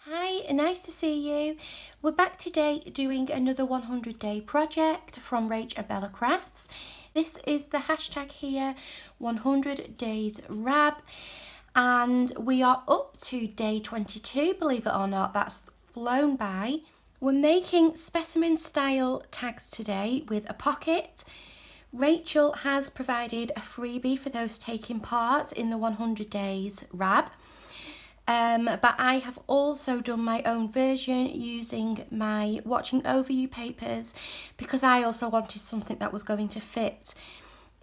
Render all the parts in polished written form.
Hi, nice to see you. We're back today doing another 100-day project from Rach and Bella Crafts. This is the hashtag here, 100 days rab, and we are up to day 22, believe it or not. That's flown by. We're making specimen style tags today with a pocket. Rachel has provided a freebie for those taking part in the 100 days rab. But I have also done my own version using my watching over you papers because I also wanted something that was going to fit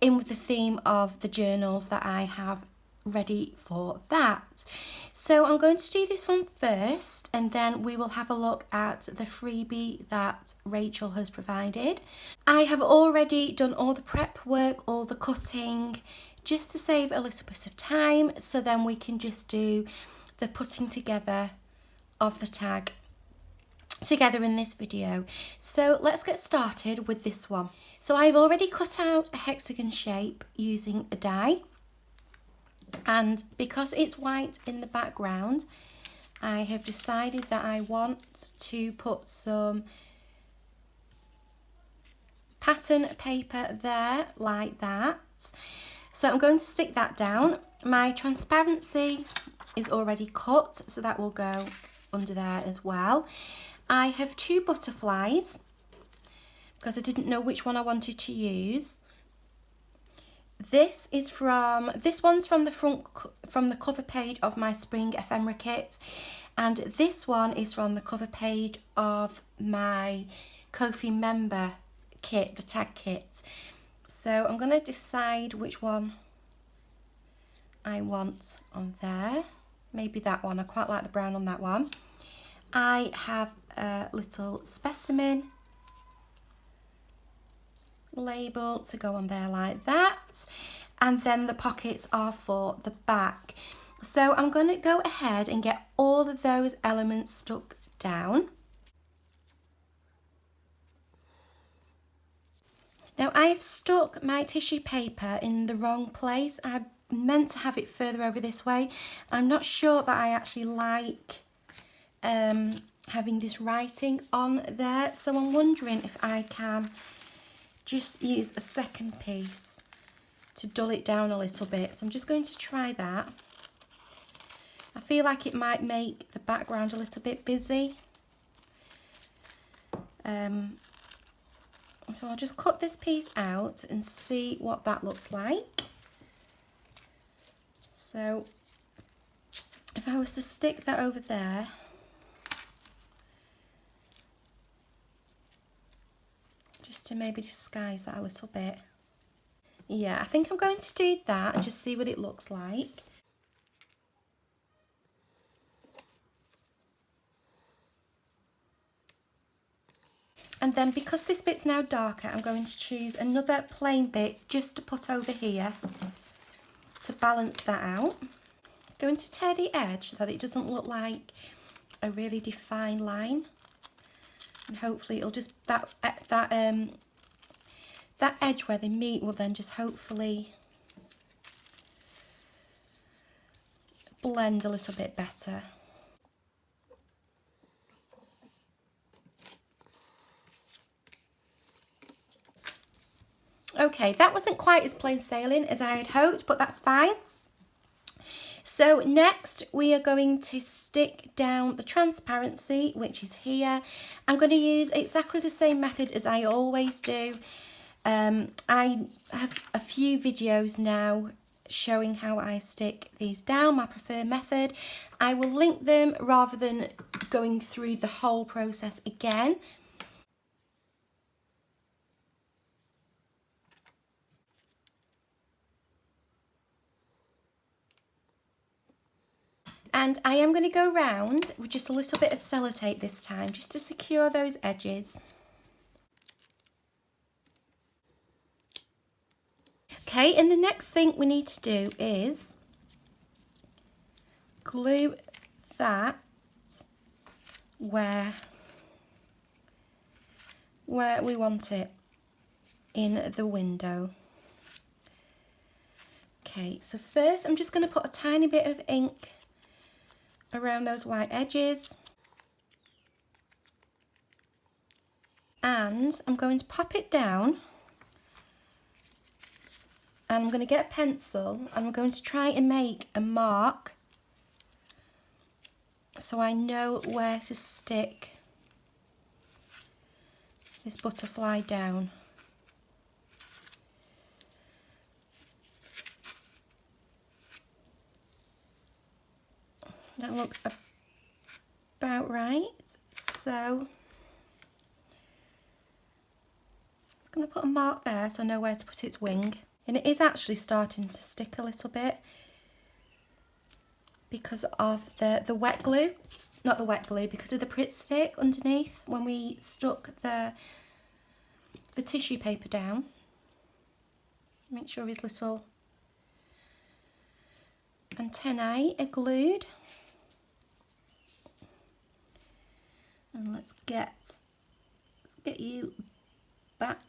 in with the theme of the journals that I have ready for that. So I'm going to do this one first and then we will have a look at the freebie that Rachel has provided. I have already done all the prep work, all the cutting, just to save a little bit of time, so then we can just do the putting together of the tag together in this video. So let's get started with this one. So I've already cut out a hexagon shape using a die, and because it's white in the background, I have decided that I want to put some pattern paper there like that. So I'm going to stick that down. My transparency is already cut, so that will go under there as well. I have two butterflies because I didn't know which one I wanted to use. This one's from the cover page of my spring ephemera kit, and this one is from the cover page of my Ko-fi member kit, the tag kit. So I'm going to decide which one I want on there. Maybe that one. I quite like the brown on that one. I have a little specimen label to go on there like that, and then the pockets are for the back. So I'm going to go ahead and get all of those elements stuck down. Now I've stuck my tissue paper in the wrong place. I meant to have it further over this way. I'm not sure that I actually like having this writing on there, so I'm wondering if I can just use a second piece to dull it down a little bit. So I'm just going to try that. I feel like it might make the background a little bit busy. So I'll just cut this piece out and see what that looks like. So if I was to stick that over there, just to maybe disguise that a little bit. Yeah, I think I'm going to do that and just see what it looks like. And then because this bit's now darker, I'm going to choose another plain bit just to put over here to balance that out. I'm going to tear the edge so that it doesn't look like a really defined line, and hopefully it'll just that edge where they meet will then just hopefully blend a little bit better. Okay, that wasn't quite as plain sailing as I had hoped, but that's fine. So next we are going to stick down the transparency, which is here. I'm going to use exactly the same method as I always do. I have a few videos now showing how I stick these down, my preferred method. I will link them rather than going through the whole process again. And I am going to go round with just a little bit of sellotape this time, just to secure those edges. Okay, and the next thing we need to do is glue that where we want it in the window. Okay, so first I'm just going to put a tiny bit of ink around those white edges. and I'm going to pop it down, and I'm going to get a pencil and I'm going to try and make a mark so I know where to stick this butterfly down. That looks about right. So I'm just going to put a mark there so I know where to put its wing. And it is actually starting to stick a little bit because of the wet glue. Not the wet glue, because of the Pritt stick underneath when we stuck the tissue paper down. Make sure his little antennae are glued. And let's get you back.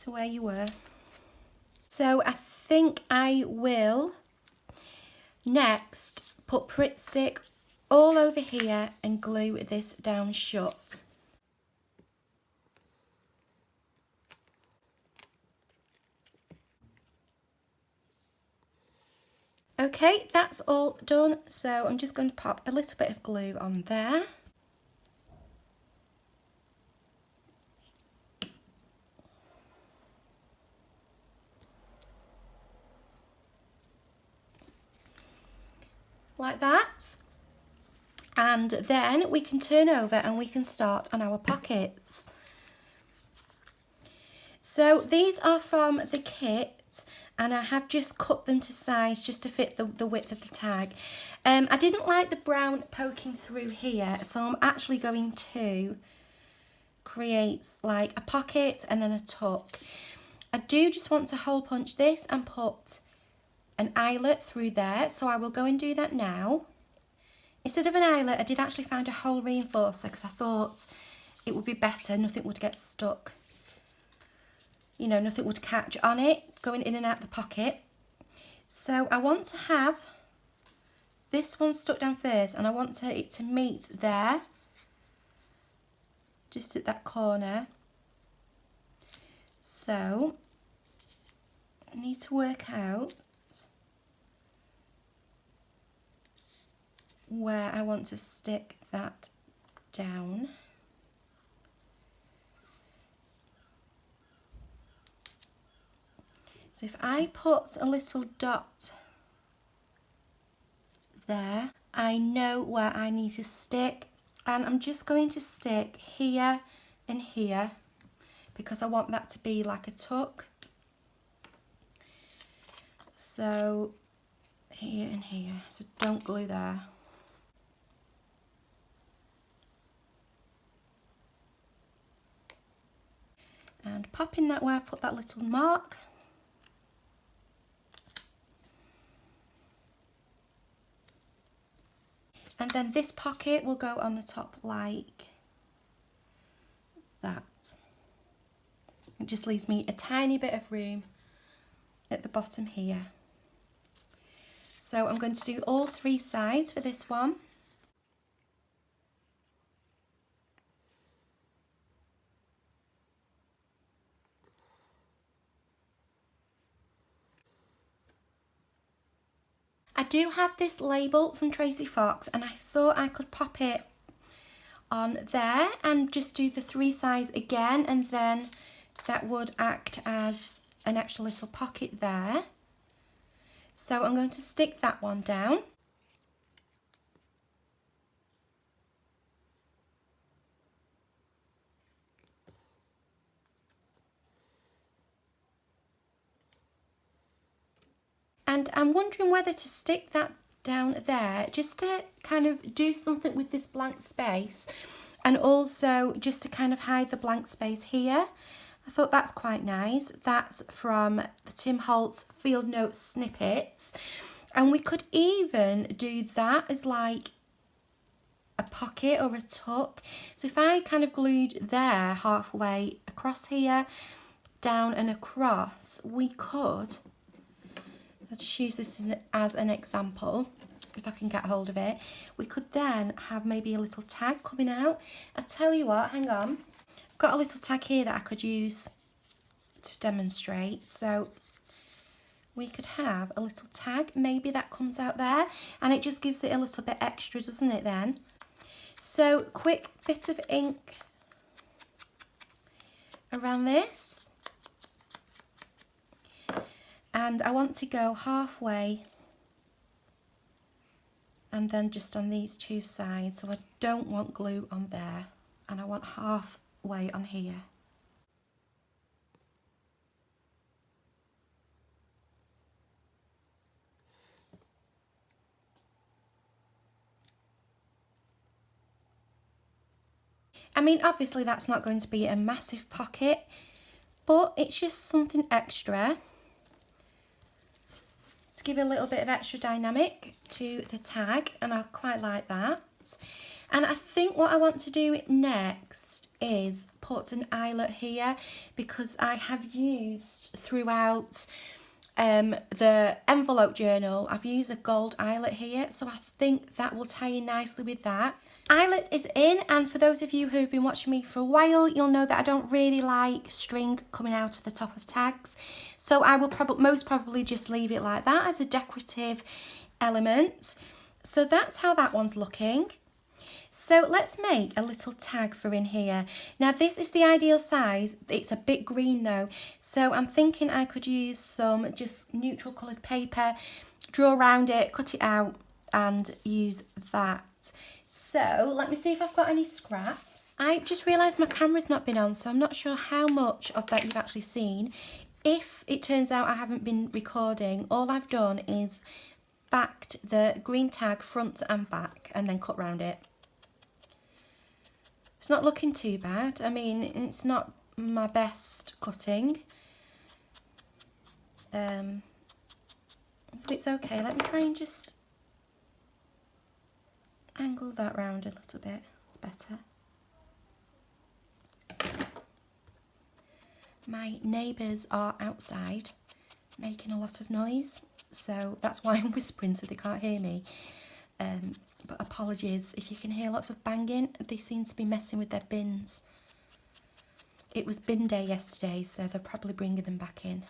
To where you were. So I think I will next put Pritt stick all over here and glue this down shut. Okay, that's all done, so I'm just going to pop a little bit of glue on there. Like that. And then we can turn over and we can start on our pockets. So these are from the kit, and I have just cut them to size just to fit the width of the tag. I didn't like the brown poking through here, so I'm actually going to create like a pocket and then a tuck. I do just want to hole punch this and put an eyelet through there, so I will go and do that now. Instead of an eyelet, I did actually find a hole reinforcer because I thought it would be better, nothing would get stuck. You know, nothing would catch on it going in and out the pocket. So I want to have this one stuck down first, and I want it to meet there, just at that corner. So I need to work out where I want to stick that down. So if I put a little dot there, I know where I need to stick, and I'm just going to stick here and here because I want that to be like a tuck. So here and here, so don't glue there. And pop in that where I've put that little mark. And then this pocket will go on the top like that. It just leaves me a tiny bit of room at the bottom here. So I'm going to do all three sides for this one. I do have this label from Tracy Fox, and I thought I could pop it on there and just do the three sides again, and then that would act as an extra little pocket there. So I'm going to stick that one down. And I'm wondering whether to stick that down there just to kind of do something with this blank space, and also just to kind of hide the blank space here. I thought that's quite nice. That's from the Tim Holtz Field Notes Snippets. And we could even do that as like a pocket or a tuck. So if I kind of glued there halfway across here, down and across, we could I'll just use this as an example, if I can get hold of it. We could then have maybe a little tag coming out. I tell you what, hang on. I've got a little tag here that I could use to demonstrate. So we could have a little tag, maybe that comes out there, and it just gives it a little bit extra, doesn't it then? So quick bit of ink around this. And I want to go halfway and then just on these two sides. So I don't want glue on there, and I want halfway on here. I mean, obviously that's not going to be a massive pocket, but it's just something extra to give a little bit of extra dynamic to the tag, and I quite like that. And I think what I want to do next is put an eyelet here, because I have used throughout the envelope journal, I've used a gold eyelet here, so I think that will tie in nicely with that. Eyelet is in, and for those of you who've been watching me for a while, you'll know that I don't really like string coming out of the top of tags, so I will most probably just leave it like that as a decorative element. So that's how that one's looking. So let's make a little tag for in here. Now this is the ideal size. It's a bit green though, so I'm thinking I could use some just neutral coloured paper, draw around it, cut it out and use that. So let me see if I've got any scraps. I just realised my camera's not been on, so I'm not sure how much of that you've actually seen. If it turns out I haven't been recording, all I've done is backed the green tag front and back and then cut round it. It's not looking too bad. I mean, it's not my best cutting. But it's okay. Let me try and just angle that round a little bit. It's better. My neighbours are outside making a lot of noise, so that's why I'm whispering so they can't hear me. But apologies if you can hear lots of banging. They seem to be messing with their bins. It was bin day yesterday, so they're probably bringing them back in.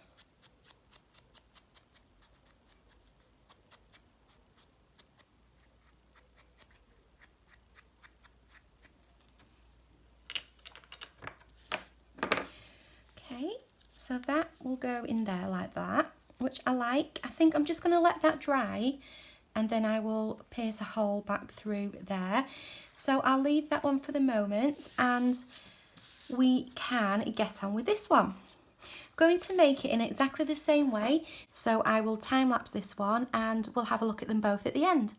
Okay, so that will go in there like that, which I like. I think I'm just going to let that dry, and then I will pierce a hole back through there. So I'll leave that one for the moment, and we can get on with this one. I'm going to make it in exactly the same way, so I will time lapse this one and we'll have a look at them both at the end.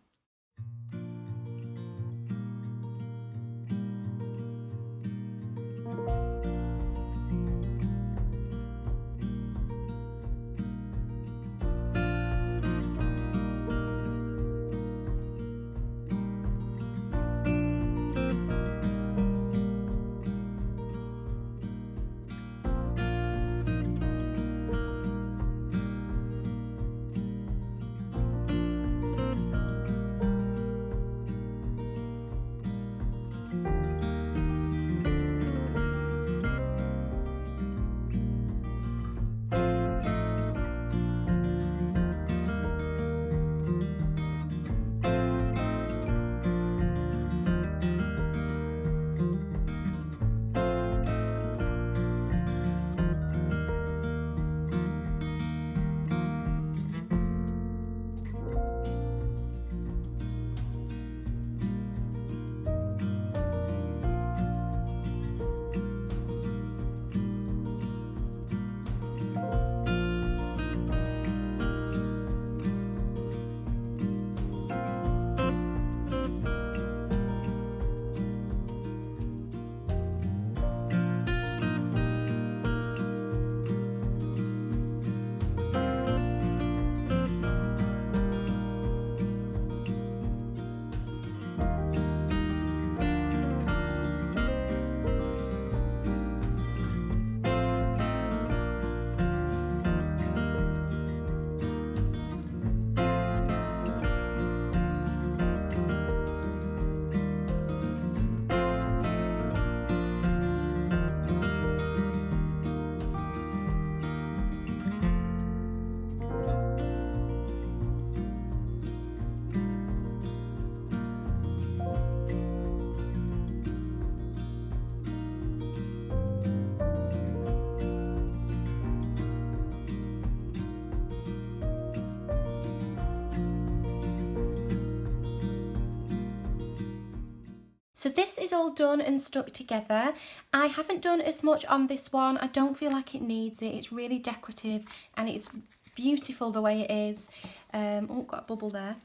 So this is all done and stuck together. I haven't done as much on this one. I don't feel like it needs it. It's really decorative and it's beautiful the way it is. Oh, got a bubble there.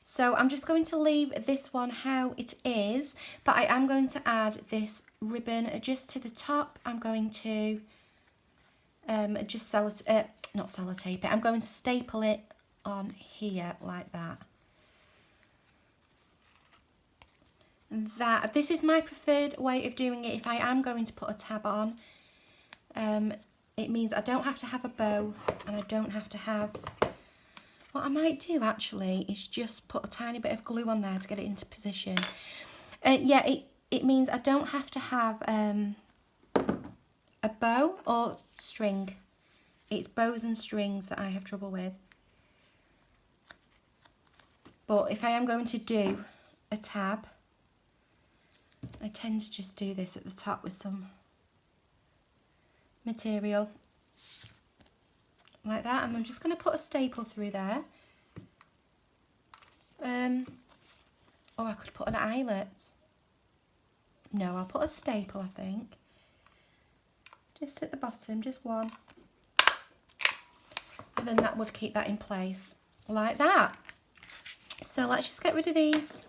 So I'm just going to leave this one how it is, but I am going to add this ribbon just to the top. I'm going to just not sellotape it. I'm going to staple it on here like that. And this is my preferred way of doing it. If I am going to put a tab on, it means I don't have to have a bow and I don't have to have. What I might do actually is just put a tiny bit of glue on there to get it into position. Yeah, it means I don't have to have a bow or string. It's bows and strings that I have trouble with. But if I am going to do a tab, I tend to just do this at the top with some material like that, and I'm just going to put a staple through there. Or I could put an eyelet. No, I'll put a staple, I think. Just at the bottom, just one. And then that would keep that in place like that. So let's just get rid of these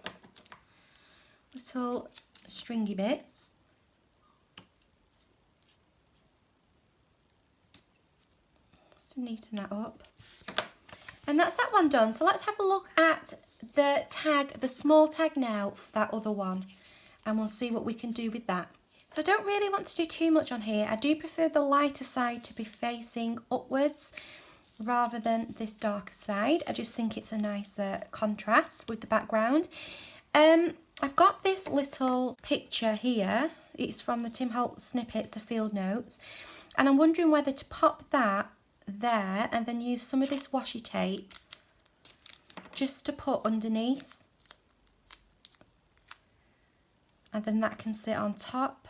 little stringy bits. Just to neaten that up. And that's that one done. So let's have a look at the tag, the small tag now for that other one. And we'll see what we can do with that. So I don't really want to do too much on here. I do prefer the lighter side to be facing upwards rather than this darker side. I just think it's a nicer contrast with the background. I've got this little picture here. It's from the Tim Holtz snippets, the field notes. And I'm wondering whether to pop that there and then use some of this washi tape just to put underneath. And then that can sit on top.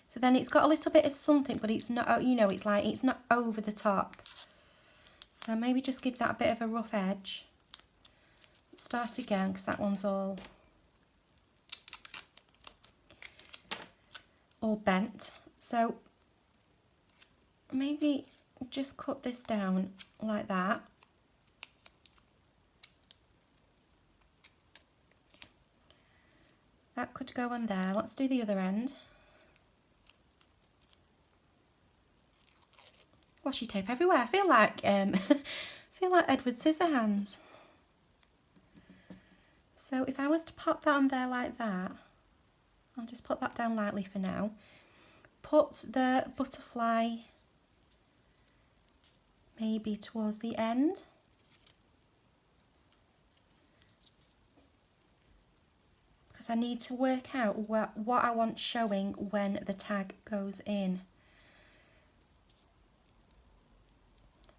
So then it's got a little bit of something, but it's not, you know, it's like, it's not over the top. So maybe just give that a bit of a rough edge. Start again, because that one's all bent. So maybe just cut this down like that. That could go on there. Let's do the other end. Washi tape everywhere. I feel like Edward Scissorhands. So if I was to pop that on there like that, I'll just put that down lightly for now. Put the butterfly maybe towards the end. Because I need to work out what I want showing when the tag goes in.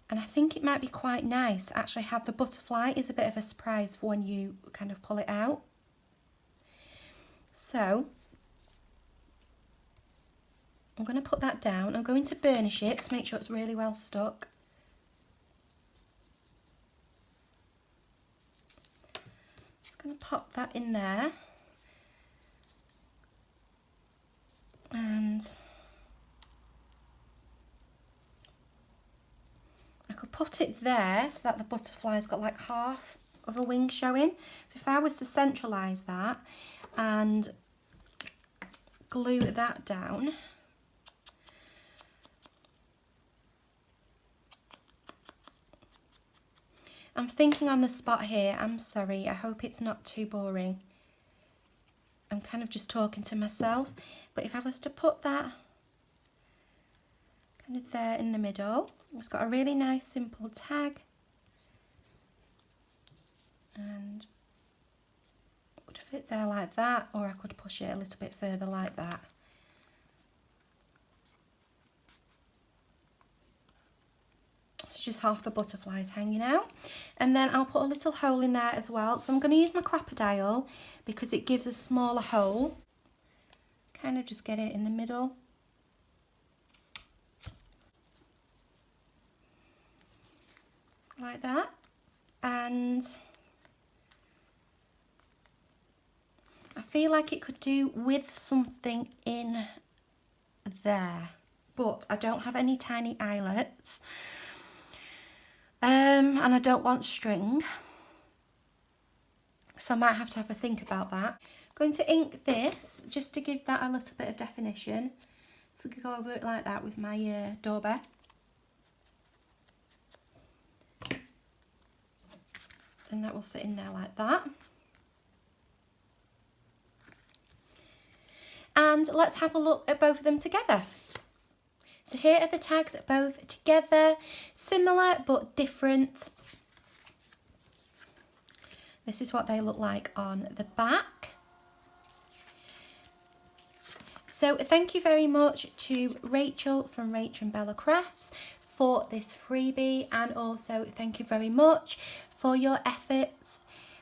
And I think it might be quite nice actually have the butterfly as a bit of a surprise for when you kind of pull it out. So I'm going to put that down. I'm going to burnish it to make sure it's really well stuck. Just going to pop that in there. And I could put it there so that the butterfly's got like half of a wing showing. So if I was to centralise that and glue that down, I'm thinking on the spot here, I'm sorry, I hope it's not too boring. I'm kind of just talking to myself, but if I was to put that kind of there in the middle, it's got a really nice simple tag, and it would fit there like that, or I could push it a little bit further like that. So just half the butterflies hanging out, and then I'll put a little hole in there as well. So I'm going to use my crocodile because it gives a smaller hole. Kind of just get it in the middle. Like that. And feel like it could do with something in there, but I don't have any tiny eyelets, and I don't want string, so I might have to have a think about that. I'm going to ink this just to give that a little bit of definition. So I could go over it like that with my doorbell. And that will sit in there like that. And let's have a look at both of them together. So here are the tags both together, similar but different. This is what they look like on the back. So thank you very much to Rachel from Rach and Bella Crafts for this freebie, and also thank you very much for your efforts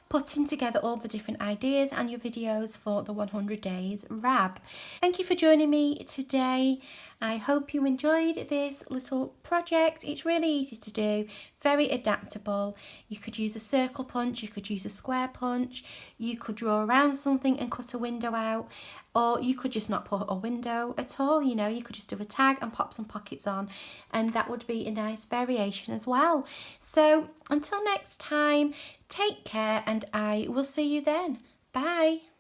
putting together all the different ideas and your videos for the 100 days RAB. Thank you for joining me today. I hope you enjoyed this little project. It's really easy to do, very adaptable. You could use a circle punch, you could use a square punch, you could draw around something and cut a window out, or you could just not put a window at all, you know, you could just do a tag and pop some pockets on, and that would be a nice variation as well. So until next time, take care, and I will see you then. Bye.